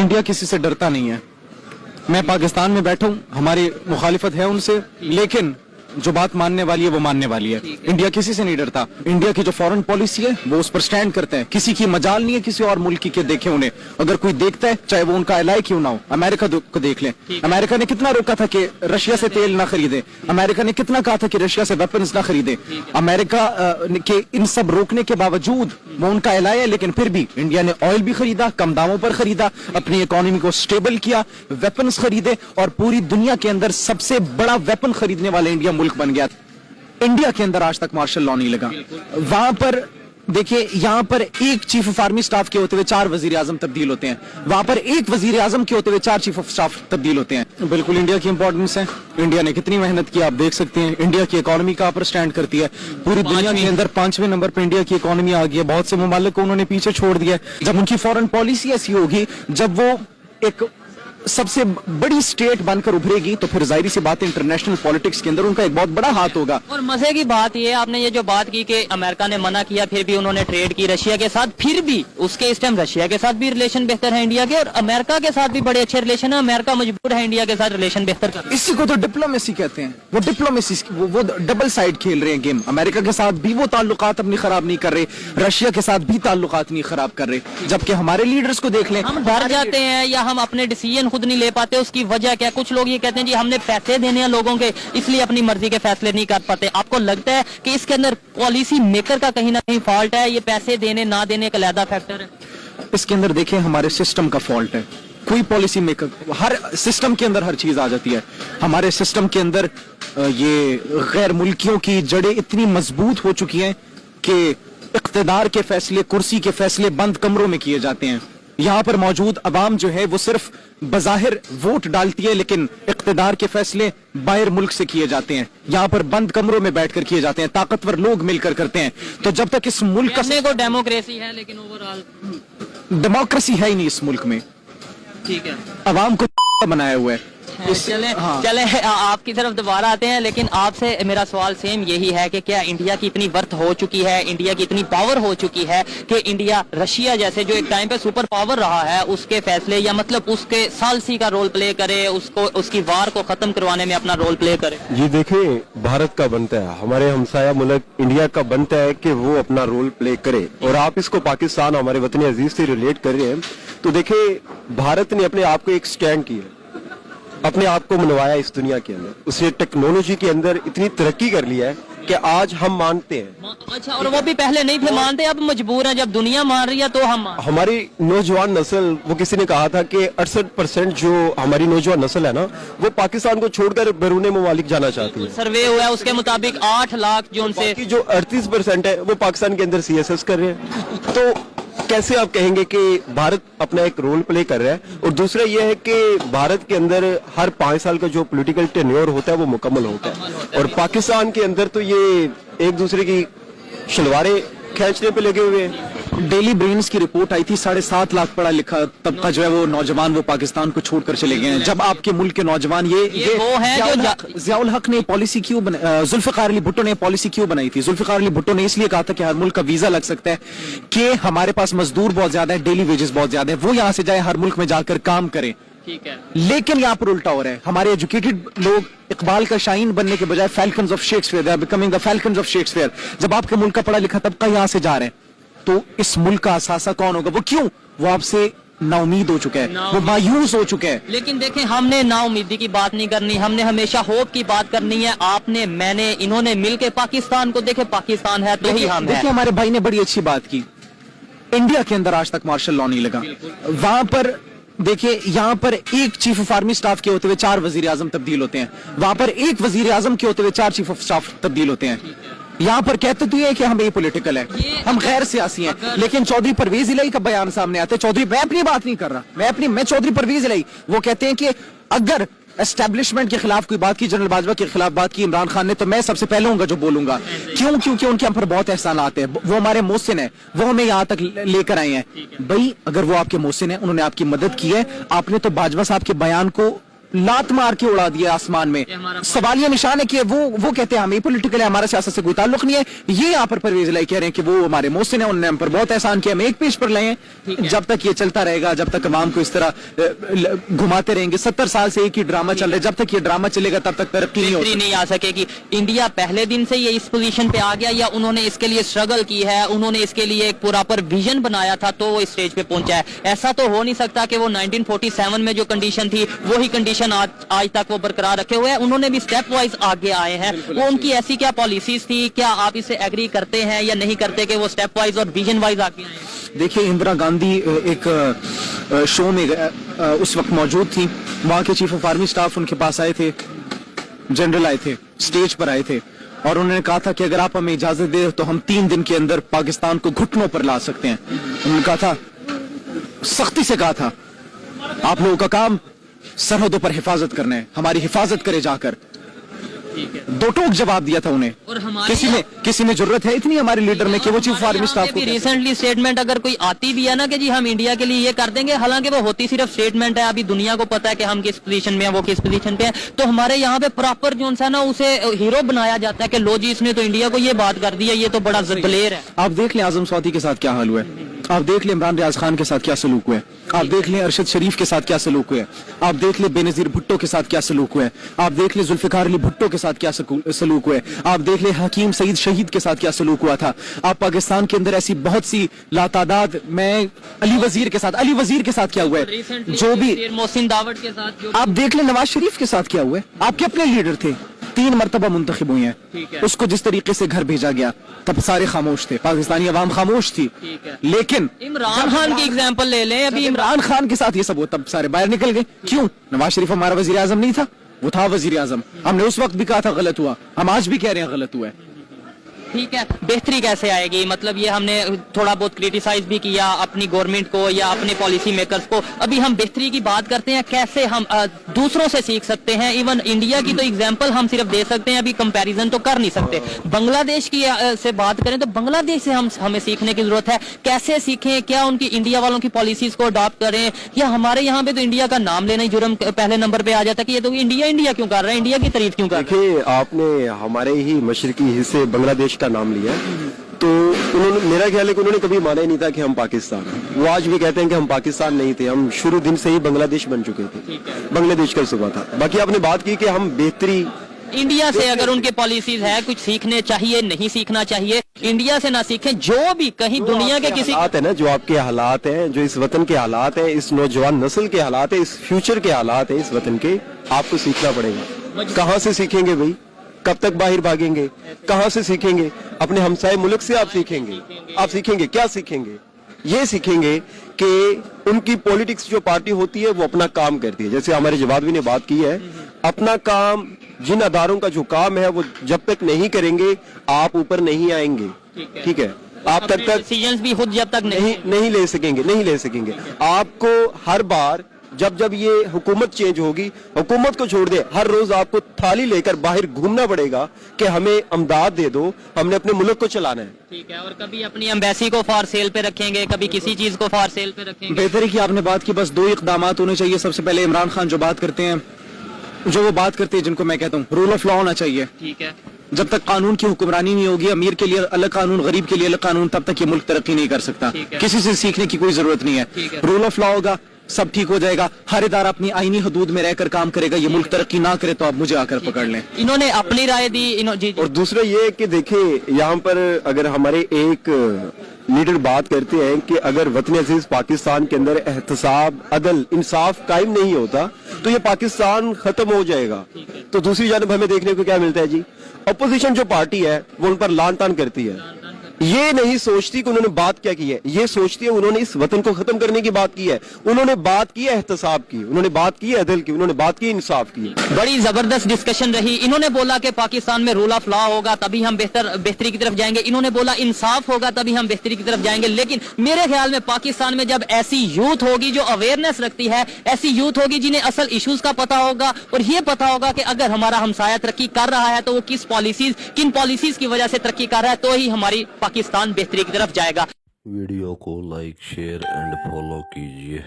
India किसी से डरता नहीं है। मैं पाकिस्तान में बैठा हूँ, हमारी मुखालिफत है उनसे, लेकिन जो बात मानने वाली है वो मानने वाली है। इंडिया किसी से नहीं डरता। इंडिया की जो फॉरेन पॉलिसी है वो उस पर स्टैंड करते हैं। किसी की मजाल नहीं है किसी और मुल्क की के देखे उन्हें। अगर कोई देखता है, चाहे वो उनका एलाई क्यों ना हो, अमेरिका को देख लें। अमेरिका ने कितना रोका था कि रशिया से तेल ना खरीदे। अमेरिका ने कितना कहा था कि रशिया से वेपन्स ना खरीदे। अमेरिका के इन सब रोकने के बावजूद वो उनका एलाई है, लेकिन फिर भी इंडिया ने ऑयल भी खरीदा, कम दामों पर खरीदा, अपनी इकोनॉमी को स्टेबल किया, वेपन्स खरीदे और पूरी दुनिया के अंदर सबसे बड़ा वेपन खरीदने वाला इंडिया मुल्क बन गया। इंडिया के अंदर आज तक मार्शल लॉ नहीं लगा। वहां पर देखिए, यहां पर एक चीफ ऑफ आर्मी स्टाफ के होते हुए 4 वजीर आजम तब्दील होते हैं। वहां पर एक वजीर आजम के होते हुए 4 चीफ ऑफ स्टाफ तब्दील होते हैं। बिल्कुल इंडिया की इंपॉर्टेंस है। इंडिया ने कितनी मेहनत की आप देख सकते हैं। इंडिया की इकोनॉमी कहां पर स्टैंड करती है पूरी दुनिया के अंदर 5वें नंबर पर इंडिया की इकोनॉमी आ गई है। बहुत से ममालिक को उन्होंने पीछे छोड़ दिया। जब उनकी फॉरेन पॉलिसी ऐसी होगी, जब वो एक सबसे बड़ी स्टेट बनकर उभरेगी, तो फिर जाहिर सी बात है इंटरनेशनल पॉलिटिक्स के अंदर उनका एक बहुत बड़ा हाथ होगा। और मजे की बात ये, आपने ये जो बात की कि अमेरिका ने मना किया फिर भी उन्होंने ट्रेड की रशिया के साथ, फिर भी उसके इस टाइम रशिया के साथ भी रिलेशन बेहतर है इंडिया के, और अमेरिका के साथ भी बड़े अच्छे रिलेशन है। अमेरिका मजबूर है इंडिया के साथ रिलेशन बेहतर कर। इसी को तो डिप्लोमेसी कहते हैं। वो डिप्लोमेसी वो डबल साइड खेल रहे हैं गेम। अमेरिका के साथ भी वो ताल्लुकात अपनी खराब नहीं कर रहे, रशिया के साथ भी ताल्लुकात नहीं खराब कर रहे। जबकि हमारे लीडर्स को देख लें, हम डर जाते हैं या हम अपने डिसीजन खुद नहीं ले पाते। उसकी वजह क्या? कुछ लोग ये कहते हैं जी हमने पैसे देने हैं लोगों के, इसलिए अपनी मर्जी के फैसले नहीं कर पाते। आपको लगता है कि इसके अंदर पॉलिसी मेकर का कहीं ना कहीं फॉल्ट है? ये पैसे देने ना देने का अलग फैक्टर है। इसके अंदर देखें हमारे सिस्टम का फॉल्ट है। कोई पॉलिसी मेकर, हर सिस्टम के अंदर हर चीज आ जाती है। हमारे सिस्टम के अंदर ये गैर मुल्कियों की जड़ें इतनी मजबूत हो चुकी हैं कि इख्तिदार के फैसले, कुर्सी के फैसले बंद कमरों में किए जाते हैं। यहाँ पर मौजूद अवाम जो है वो सिर्फ बज़ाहिर वोट डालती है, लेकिन इख्तिदार के फैसले बाहर मुल्क से किए जाते हैं। यहाँ पर बंद कमरों में बैठकर किए जाते हैं, ताकतवर लोग मिलकर करते हैं। तो जब तक इस मुल्क का को डेमोक्रेसी है, लेकिन ओवरऑल डेमोक्रेसी है ही नहीं इस मुल्क में। ठीक है, अवाम को बनाया हुआ है। चले आपकी तरफ दोबारा आते हैं, लेकिन आपसे मेरा सवाल सेम यही है कि क्या इंडिया की इतनी वर्थ हो चुकी है, इंडिया की इतनी पावर हो चुकी है कि इंडिया रशिया जैसे जो एक टाइम पे सुपर पावर रहा है उसके फैसले या मतलब उसके सालसी का रोल प्ले करे, उसको उसकी वार को खत्म करवाने में अपना रोल प्ले करे? जी देखिए, भारत का बनता है, हमारे हमसाया मुल्क इंडिया का बनता है कि वो अपना रोल प्ले करे। और आप इसको पाकिस्तान, हमारे वतन अजीज से रिलेट कर रहे हैं, तो देखिए भारत ने अपने आप को एक स्टैंड किया, अपने आप को मनवाया इस दुनिया के अंदर। उसने टेक्नोलॉजी के अंदर इतनी तरक्की कर लिया है कि आज हम मानते हैं। अच्छा, और वो भी पहले नहीं थे मानते, अब मजबूर हैं। जब दुनिया मान रही है तो हम हमारी नौजवान नस्ल, वो किसी ने कहा था कि 68% जो हमारी नौजवान नस्ल है ना, वो पाकिस्तान को छोड़कर बैरून ममालिक जाना चाहती है। सर्वे हुआ है उसके मुताबिक 8 लाख जो उनसे, जो 38% है वो पाकिस्तान के अंदर CSS कर रहे हैं। तो कैसे आप कहेंगे कि भारत अपना एक रोल प्ले कर रहा है? और दूसरा यह है कि भारत के अंदर हर 5 साल का जो पॉलिटिकल टेन्योर होता है वो मुकम्मल होता है, और पाकिस्तान के अंदर तो ये एक दूसरे की शलवारें खींचने पे लगे हुए हैं। डेली ब्रेन्स की रिपोर्ट आई थी, 7.5 लाख पढ़ा लिखा तबका जो है वो नौजवान वो पाकिस्तान को छोड़कर चले गए हैं। जब आपके मुल्क के नौजवान ये वो है जो ज़ियाउल हक ने पॉलिसी क्यों जुल्फ़िकार अली भुट्टो ने पॉलिसी क्यों बनाई थी? जुल्फ़िकार अली भुट्टो ने इसलिए कहा था कि हर मुल्क का वीजा लग सकता है कि हमारे पास मजदूर बहुत ज्यादा है, डेली वेजेस बहुत ज्यादा है, वो यहाँ से जाए हर मुल्क में जाकर काम करें। ठीक है, लेकिन यहाँ पर उल्टा हो रहा है। हमारे एजुकेटेड लोग इकबाल का शाहीन बनने के बजाय falcons of Shakespeare, they are becoming the falcons of Shakespeare. जब आपके मुल्क का पढ़ा लिखा तबका यहाँ से जा रहे हैं, तो इस मुल्क का असासा कौन होगा? वो क्यों? वो आपसे नाउमीद हो चुका है, वो मायूस हो चुका है। लेकिन देखें, हमने नाउमीदी की बात नहीं करनी, हमने हमेशा होप की बात करनी है। आपने, मैंने, इन्होंने मिलके पाकिस्तान को, देखे पाकिस्तान है तो ही हम हैं। देखिए हमारे भाई ने बड़ी अच्छी बात की, इंडिया के अंदर आज तक मार्शल लॉ नहीं लगा। वहां पर देखिए, यहाँ पर एक चीफ ऑफ आर्मी स्टाफ के होते हुए 4 वजीर आजम तब्दील होते हैं। वहां पर एक वजीर आजम के होते हुए 4 चीफ ऑफ स्टाफ तब्दील होते हैं। यहाँ पर कहते तो ये कि हम ये पॉलिटिकल है, हम गैर सियासी हैं, लेकिन चौधरी परवेज इलाही का बयान सामने आता है। चौधरी, मैं अपनी बात नहीं कर रहा, मैं चौधरी परवेज इलाही, वो कहते हैं कि अगर एस्टेब्लिशमेंट के खिलाफ कोई बात की, जनरल बाजवा के खिलाफ बात की इमरान खान ने, तो मैं सबसे पहले हूँ जो बोलूंगा। क्यों? क्योंकि उनके हम पर बहुत एहसान आते हैं, वो हमारे मोहसिन है, वो हमें यहाँ तक लेकर आए हैं। भाई अगर वो आपके मोहसिन है, उन्होंने आपकी मदद की है, आपने तो बाजवा साहब के बयान को लात मार के उड़ा दिया आसमान में। हमारा सवालिया निशान है कि वो कहते हैं हमें पॉलिटिकल है, हमारा सियासत से कोई ताल्लुक नहीं है। ये यहाँ पर परवेज लाई कह रहे हैं कि वो हमारे मोहसिन है, उन्होंने हम पर बहुत एहसान किया, हम एक पेज पर लाए ठीक हैं। है। जब तक ये चलता रहेगा, जब तक अवाम को इस तरह घुमाते रहेंगे, 70 साल से एक ही ड्रामा चल रहा है, जब तक ये ड्रामा चलेगा तब तक तरक्की नहीं बेहतरी होगी। नहीं आ सकेगी। इंडिया पहले दिन से ये इस पोजीशन पे आ गया या उन्होंने इसके लिए स्ट्रगल की है, उन्होंने इसके लिए एक प्रॉपर विजन बनाया था तो वो इस स्टेज पे पहुंचा है? ऐसा तो हो नहीं सकता कि वो 1947 में जो कंडीशन थी वही कंडीशन आज तक वो बरकरार रखे हुए हैं। उन्होंने भी स्टेप वाइज आगे आए हैं। वो उनकी ऐसी क्या पॉलिसीज थी, क्या आप इससे एग्री करते हैं या नहीं करते कि वो स्टेप वाइज और विजन वाइज आगे आए हैं? देखिए, इंदिरा गांधी एक शो में उस वक्त मौजूद थी, वहां के चीफ ऑफ आर्मी स्टाफ उनके पास आए थे, जनरल आए थे, स्टेज पर आए थे और उन्होंने कहा था कि अगर आप हमें इजाजत दे तो हम 3 दिन के अंदर पाकिस्तान को घुटनों पर ला सकते हैं। उन्होंने कहा था, सख्ती से कहा था, आप लोगों का काम सरहदों पर हिफाजत करना है, हमारी हिफाजत करे जाकर। ठीक है। दो टोक जवाब दिया था उन्हें। और हमारे किसी में जरूरत है इतनी हमारे लीडर में कि वो चीफ आर्मी स्टाफ को रिसेंटली स्टेटमेंट अगर कोई आती भी है ना कि जी हम इंडिया के लिए ये कर देंगे, हालांकि वो होती सिर्फ स्टेटमेंट है। अभी दुनिया को पता है कि हम किस पोजीशन में हैं, वो किस पोजीशन पे हैं। तो हमारे यहाँ पे प्रॉपर जो है ना उसे हीरो बनाया जाता है कि लो जी इसने तो इंडिया को ये बात कर दी है, ये तो बड़ा दलेर है। आप देख लें आजम सऊदी के साथ क्या हाल हुआ है, आप देख लें इमरान रियाज खान के साथ क्या सलूक हुआ है, आप देख लें अरशद शरीफ के साथ क्या सलूक हुआ है, आप देख लें बेनजीर भुट्टो के साथ क्या सलूक हुआ है, आप देख लें जुल्फिकार अली भुट्टो के साथ क्या सलूक हुआ है, आप देख लें हकीम सईद शहीद के साथ क्या सलूक हुआ था। आप पाकिस्तान के अंदर ऐसी बहुत सी लातादाद, मैं अली वजीर के साथ क्या हुआ है, जो भी मोहसिन दावट के साथ जो आप देख लें नवाज शरीफ के साथ क्या हुआ है। आपके अपने लीडर थे, 3 मरतबा मुंतखब हुए ठीक है। हैं, उसको जिस तरीके से घर भेजा गया तब सारे खामोश थे, पाकिस्तानी अवाम खामोश थी। ठीक है। लेकिन इमरान खान की एग्जांपल ले लें, अभी इमरान खान के साथ ये सब हुआ तब सारे बाहर निकल गए। क्यों? नवाज शरीफ हमारा वजीर आजम नहीं था, वो था वजीर आजम। हमने उस वक्त भी कहा था गलत हुआ, हम आज भी कह रहे हैं गलत हुआ है। ठीक है। बेहतरी कैसे आएगी? मतलब ये हमने थोड़ा बहुत क्रिटिसाइज भी किया अपनी गवर्नमेंट को या अपने पॉलिसी मेकर्स को। अभी हम बेहतरी की बात करते हैं, कैसे हम दूसरों से सीख सकते हैं। इवन इंडिया की तो एग्जांपल हम सिर्फ दे सकते हैं, अभी कंपैरिजन तो कर नहीं सकते। बांग्लादेश की से बात करें तो बांग्लादेश से हमें सीखने की जरूरत है। कैसे सीखें? क्या उनकी इंडिया वालों की पॉलिसीज को अडॉप्ट करें? या हमारे यहाँ पे तो इंडिया का नाम लेना ही जुर्म पहले नंबर पे आ जाता है कि ये तो इंडिया क्यों कर रहा है, इंडिया की तारीफ क्यों कर रहा है? देखिए, आपने हमारे ही मशरकी हिस्से बांग्लादेश का नाम लिया तो उन्होंने, मेरा ख्याल है कि उन्होंने कभी माना ही नहीं था कि हम पाकिस्तान हैं। वो आज भी कहते हैं कि हम पाकिस्तान नहीं थे, हम शुरू दिन से ही बांग्लादेश बन चुके थे। बांग्लादेश का सुबह था। बाकी आपने बात की कि हम बेहतरी इंडिया से अगर उनके पॉलिसीज है, कुछ सीखने चाहिए, नहीं सीखना चाहिए, इंडिया से ना सीखें, जो भी कहीं दुनिया के किसी हालात है ना, जो आपके हालात हैं, जो इस वतन के हालात हैं, इस नौजवान नस्ल के हालात है, इस फ्यूचर के हालात है, इस वतन के, आपको सीखना पड़ेगा। कहाँ से सीखेंगे भाई? कब तक बाहर भागेंगे? कहाँ से सीखेंगे? अपने हमसाए मुल्क से आप सीखेंगे। आप सीखेंगे क्या? सीखेंगे ये सीखेंगे कि उनकी पॉलिटिक्स जो पार्टी होती है वो अपना काम करती है। जैसे हमारे जवाबी ने बात की है, अपना काम, जिन अदारों का जो काम है वो जब तक नहीं करेंगे आप ऊपर नहीं आएंगे। ठीक है, आप तब तक डिसीजंस भी खुद जब तक नहीं ले सकेंगे। आपको हर बार जब ये हुकूमत चेंज होगी, हुकूमत को छोड़ दे, हर रोज आपको थाली लेकर बाहर घूमना पड़ेगा कि हमें अमदाद दे दो, हमने अपने मुल्क को चलाना है। ठीक है। और कभी अपनी एम्बेसी को फॉर सेल पे रखेंगे, कभी किसी चीज को फॉर सेल पे रखेंगे। बेहतरी की आपने बात की, बस 2 इक़दामात होने चाहिए। सबसे पहले इमरान खान जो बात करते हैं, जिनको मैं कहता हूँ रूल ऑफ लॉ होना चाहिए। ठीक है। जब तक कानून की हुक्मरानी नहीं होगी, अमीर के लिए अलग कानून, गरीब के लिए अलग कानून, तब तक ये मुल्क तरक्की नहीं कर सकता। किसी से सीखने की कोई जरूरत नहीं है। रूल ऑफ लॉ होगा, सब ठीक हो जाएगा। हर इदारा अपनी आईनी हदूद में रहकर काम करेगा। ये मुल्क तरक्की ना करे तो आप मुझे आकर पकड़ लें। इन्होंने अपनी राय दी। जी। और दूसरा ये कि देखिए, यहाँ पर अगर हमारे एक लीडर बात करते हैं कि अगर वतन अजीज पाकिस्तान के अंदर एहतसाब, अदल, इंसाफ कायम नहीं होता तो ये पाकिस्तान खत्म हो जाएगा। तो दूसरी जानब हमें देखने को क्या मिलता है जी? अपोजिशन जो पार्टी है वो उन पर लान तान करती है। ये नहीं सोचती कि उन्होंने बात क्या की है, ये सोचती है उन्होंने इस वतन को खत्म करने की बात की है। उन्होंने बात की है एहतसाब की, उन्होंने बात की है अदल की, उन्होंने बात की है इंसाफ की। बड़ी जबरदस्त डिस्कशन रही। इन्होंने बोला कि पाकिस्तान में रूल ऑफ लॉ होगा तभी हम बेहतरी की तरफ जाएंगे। इन्होंने बोला इंसाफ होगा तभी हम बेहतरी की तरफ जाएंगे। लेकिन मेरे ख्याल में पाकिस्तान में जब ऐसी यूथ होगी जो अवेयरनेस रखती है, ऐसी यूथ होगी जिन्हें असल इश्यूज का पता होगा और ये पता होगा कि अगर हमारा हमसाया तरक्की कर रहा है तो वो किन पॉलिसीज की वजह से तरक्की कर रहा है, तो ही हमारी पाकिस्तान बेहतरी की तरफ जाएगा। वीडियो को लाइक, शेयर एंड फॉलो कीजिए।